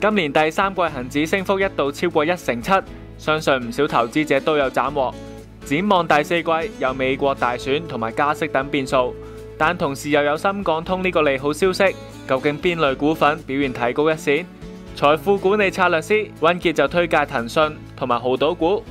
今年第三季恒指升幅一度超過1成7，相信唔少投資者都有斬獲。展望第四季有美國大選同埋加息等變數，但同時又有深港通呢個利好消息，究竟邊類股份表現提高一線？財富管理策略師溫傑就推介騰訊同埋濠賭股。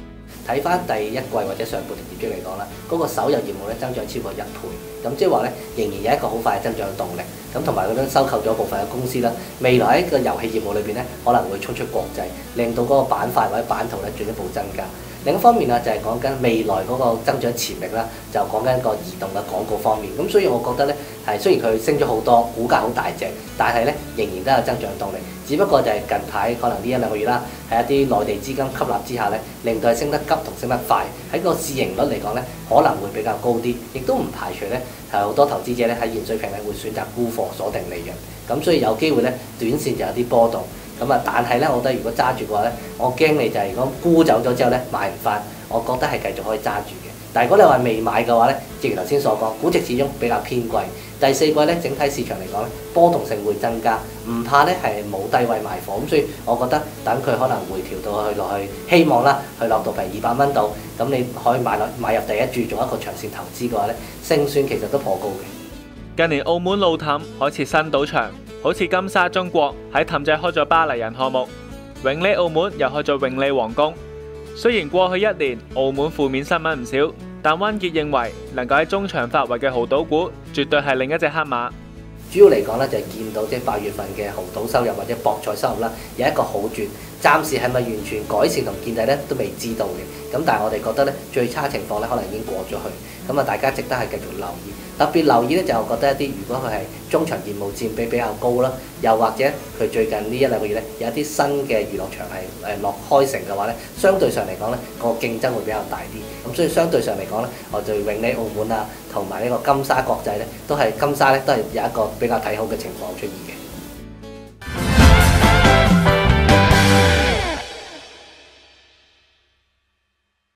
睇翻第一季或者上半年業績嚟講啦，嗰個手遊業務咧增長超過1倍，咁即係話咧仍然有一個好快嘅增長動力。咁同埋嗰種收購咗部分嘅公司啦，未來喺個遊戲業務裏邊咧可能會衝出國際，令到嗰個板塊或者版圖咧進一步增加。另一方面啊，就係講緊未來嗰個增長潛力啦，就講緊一個移動嘅廣告方面。咁所以我覺得咧係雖然佢升咗好多，股價好大隻，但係咧仍然都有增長動力。只不過就係近排可能呢一兩個月啦，喺一啲內地資金吸納之下咧，令到佢升得急同升得快。喺個市盈率嚟講咧，可能會比較高啲，亦都唔排除咧係好多投資者咧喺現水平咧會選擇沽貨鎖定利潤。咁所以有機會咧短線就有啲波動。咁啊，但係咧，我覺得如果揸住嘅話咧，我驚你就係如果沽走咗之後咧買唔翻，我覺得係繼續可以揸住嘅。但係如果你話未買嘅話咧，正如頭先所講，估值始終比較偏貴。第四季咧，整體市場嚟講咧，波動性會增加，唔怕咧係冇低位賣貨。咁所以我覺得等佢可能回調到去落去，希望啦，去落到譬如200蚊度，咁你可以買入第一注做一個長線投資嘅話咧，勝算其實都頗高嘅。近年澳門路氹開設新賭場，好似金沙中國喺氹仔開咗巴黎人項目，永利澳門又開咗永利皇宮。雖然過去1年澳門負面新聞唔少，但溫傑認為能夠喺中場發圍嘅濠賭股絕對係另一隻黑馬。主要嚟講咧，就係見到即係8月份嘅濠賭收入或者博彩收入啦，有一個好轉。暫時係咪完全改善同見底咧，都未知道嘅。咁但係我哋覺得咧，最差情況咧，可能已經過咗去。咁啊，大家值得係繼續留意。特別留意咧，就覺得一啲如果佢係中場業務佔比比較高啦，又或者佢最近呢一兩個月咧有一啲新嘅娛樂場係落開成嘅話咧，相對上嚟講咧個競爭會比較大啲。咁所以相對上嚟講咧，我對永利澳門啊同埋呢個金沙國際咧，都係有一個比較睇好嘅情況出現嘅。